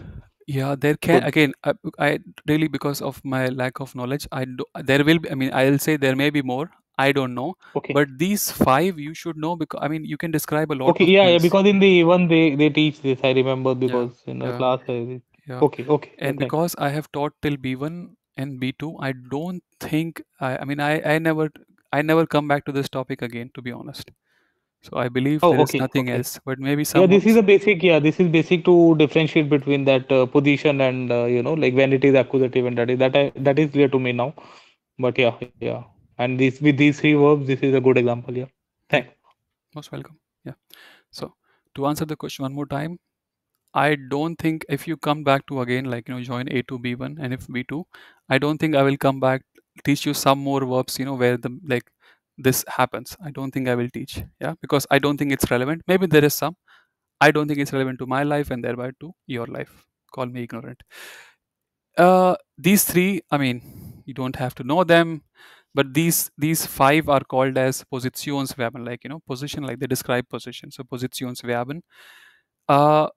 Yeah, there can again. I really, because of my lack of knowledge, there will be. I mean, I'll say there may be more. I don't know, Okay. but these 5 you should know because I mean you can describe a lot Okay. of Yeah. things. Because in the one they teach this. I remember Yeah, because in the yeah, class. yeah. Okay. Okay. And Fine. because I have taught till B1 and B2, I don't think I mean I never come back to this topic again, to be honest. So I believe Oh, there is okay. nothing Okay. else, but maybe Yeah, this is someone's. a basic. Yeah, this is basic to differentiate between that position and like when it is accusative and dative. That is clear to me now. But yeah. And this with these 3 verbs, this is a good example. Yeah. Yeah, Thanks. most welcome. Yeah. So to answer the question one more time, I don't think if you come back to again join A2 B1 and if B2, I don't think I will come back teach you some more verbs where the like this happens. I don't think I will teach. Yeah, because I don't think it's relevant. Maybe there is some. I don't think it's relevant to my life and thereby to your life. Call me ignorant. These 3, I mean, you don't have to know them, but these 5 are called as Positionsverben, position, like they describe position. So Positionsverben. Uh,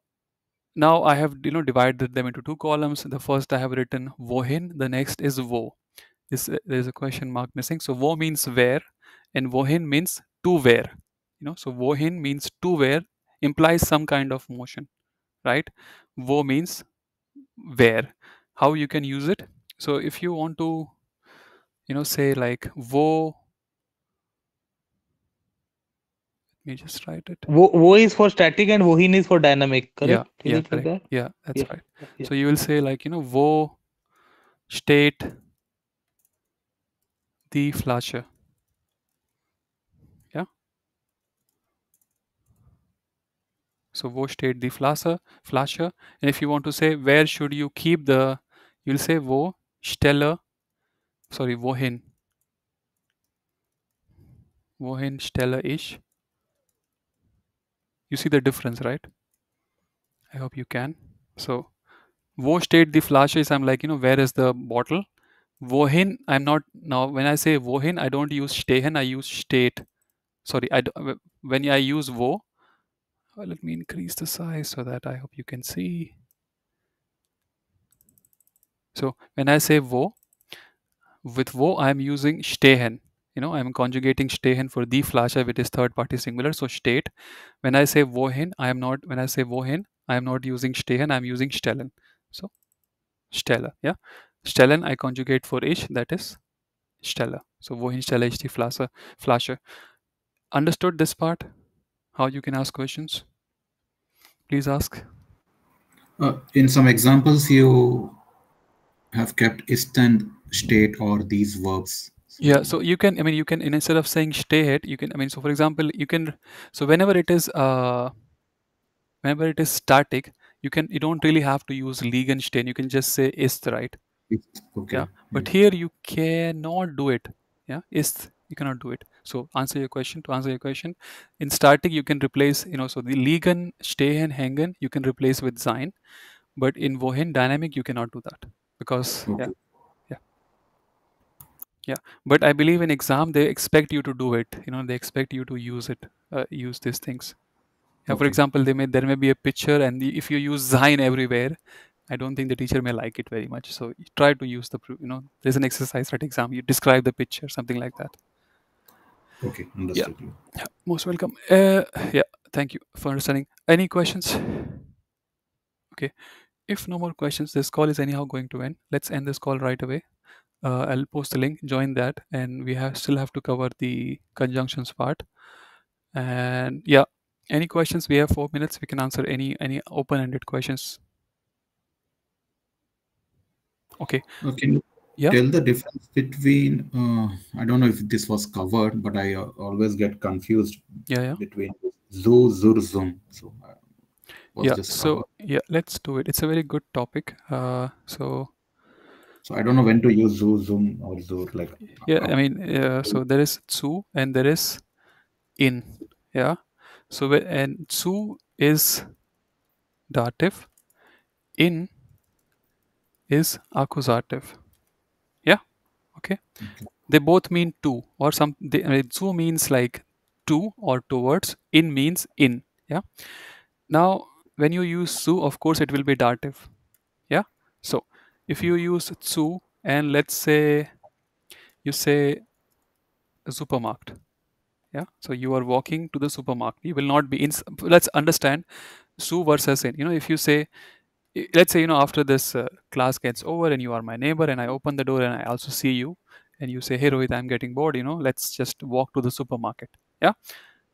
Now I have divided them into 2 columns. The first I have written wohin, the next is wo. There's a question mark missing. So wo means where, and wohin means to where. So wohin means to where, implies some kind of motion, right? Wo means where. How you can use it? So if you want to, say like wo, let me just write it. Wo is for static and wohin is for dynamic. Yeah, Correct? Is yeah, it like correct. that? Yeah, that's Yeah. right. Yeah. So you will say like wo steht die Flasche. Yeah. So wo steht die Flasche? And if you want to say where should you keep you'll say wo wohin. Wohin stelle ich? You see the difference, right? I hope you can. So wo steht die Flasche is I'm like, where is the bottle? Wohin, I'm not, now when I say wohin, I don't use stehen, I use steht. Sorry, when I use wo, let me increase the size so that I hope you can see. So when I say wo, with wo I'm using stehen. I'm conjugating stehen for die Flasche, which is third party singular. So steht. When I say wohin, when I say wohin, I am not using stehen, I'm using stellen. So stelle, yeah. Stellen I conjugate for ich, that is stelle. So wohin stelle ich die Flasche? Understood this part? How you can ask questions? Please ask. In some examples, you have kept ist and state or these verbs. Yeah, so you can, instead of saying steht, you can, so for example, you can, so whenever it is static, you don't really have to use liegen stehen. You can just say ist, right? Okay. Yeah, but here you cannot do it. Yeah, ist, you cannot do it. So to answer your question, in static you can replace, so the liegen, stehen, hängen you can replace with sein, but in wohin dynamic you cannot do that because Okay. yeah. But I believe in exam they expect you to do it. They expect you to use it, use these things. Yeah, for Okay. example, there may be a picture, and if you use sein everywhere, I don't think the teacher may like it very much. So you try to use there's an exercise at exam. You describe the picture, something like that. Okay, understood. Yeah, most welcome. Yeah, thank you for understanding. Any questions? Okay. if no more questions, this call is anyhow going to end. Let's end this call right away. I'll post the link, join that, and we still have to cover the conjunctions part. And yeah, any questions? We have 4 minutes. We can answer any open-ended questions. Okay. Can you Yeah. tell the difference between, I don't know if this was covered, but I always get confused Yeah. between zoo, zur, zoom. So was Yeah. this covered? So yeah, let's do it. It's a very good topic. So I don't know when to use zoo, zoom, or zur. Like, yeah, uh, I mean, so there is zu and there is in. Yeah. So and zu is dative, in is accusative. Yeah. Okay. They both mean to, or some. Zu means like to or towards. In means in. Yeah. Now, when you use zu, of course, it will be dative. Yeah. So if you use zu and let's say you say Supermarkt. Yeah. So you are walking to the supermarket. You will not be in. Let's understand zu versus in. If you say, let's say, after this class gets over and you are my neighbor and I open the door and I also see you and you say, hey Rohit, I'm getting bored. Let's just walk to the supermarket. Yeah.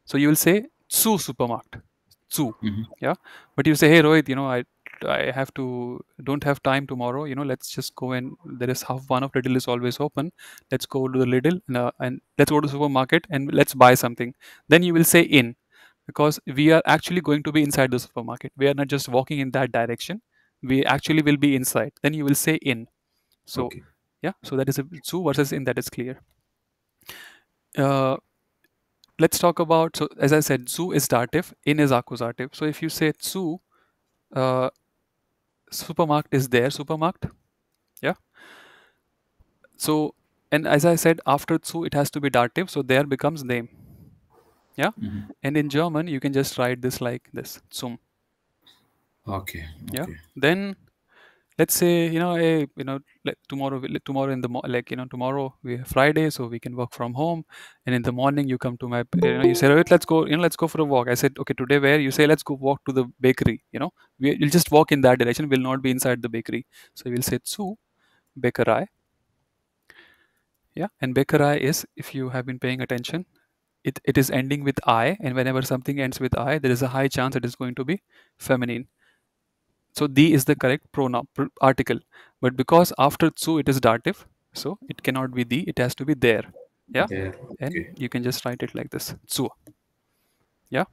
So you will say zu Supermarkt. Zu. mhm. Yeah. But you say, hey Rohit, I have to don't have time tomorrow. Let's just go and there is half one of Lidl is always open. Let's go to the Lidl and let's go to the supermarket and let's buy something. Then you will say in, because we are actually going to be inside the supermarket. We are not just walking in that direction. We actually will be inside. Then you will say in. So Okay. yeah, so that is zu versus in, that is clear. Let's talk about, so as I said, zu is dative, in is accusative. So if you say zu, uh, Supermarkt is there, Supermarkt. Yeah. So, and as I said, after zu, it has to be dative. So there becomes them. Yeah. Mhm. And in German, you can just write this like this, zum. Okay. Yeah. Okay. Then let's say, hey, like tomorrow in the tomorrow we have Friday, so we can work from home. And in the morning you come to my, you say, "Rohit, let's go for a walk." I said, okay, today where? You say, let's go walk to the bakery. You'll just walk in that direction. We'll not be inside the bakery. So we'll say zu Bäckerei. Yeah. And Bäckerei is, if you have been paying attention, it is ending with I, and whenever something ends with I, there is a high chance it is going to be feminine. So the is the correct pronoun article, but because after zu it is dative, so it cannot be the, it has to be there. Yeah. There. And Okay. you can just write it like this, zu. Yeah.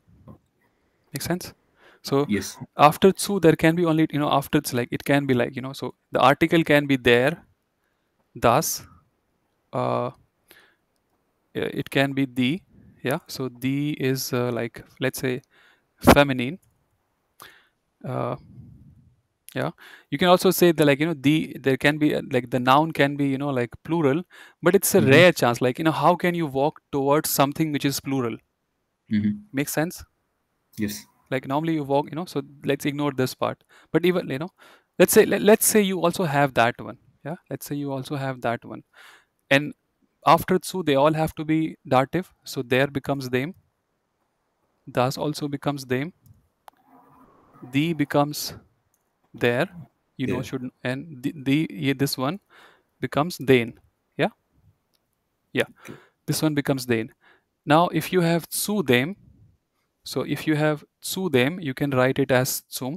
Makes sense. So Yes. after zu there can be only, after it's like, it can be like, so the article can be there, das, uh it can be the. Yeah. So the is like, let's say, feminine. uh Yeah. You can also say the, like, there can be like the noun can be, like plural, but it's a Mhm. rare chance. Like, how can you walk towards something which is plural? Mhm. Makes sense? Yes. Like normally you walk, so let's ignore this part. But even, let's say you also have that one. Yeah. Let's say you also have that one. And after zu, they all have to be dative. So there becomes them. Das also becomes them. The becomes there. There. Should, and yeah, this one becomes then. Yeah. Yeah. Okay. This one becomes then. Now, if you have zu them, so if you have zu them, you can write it as zum.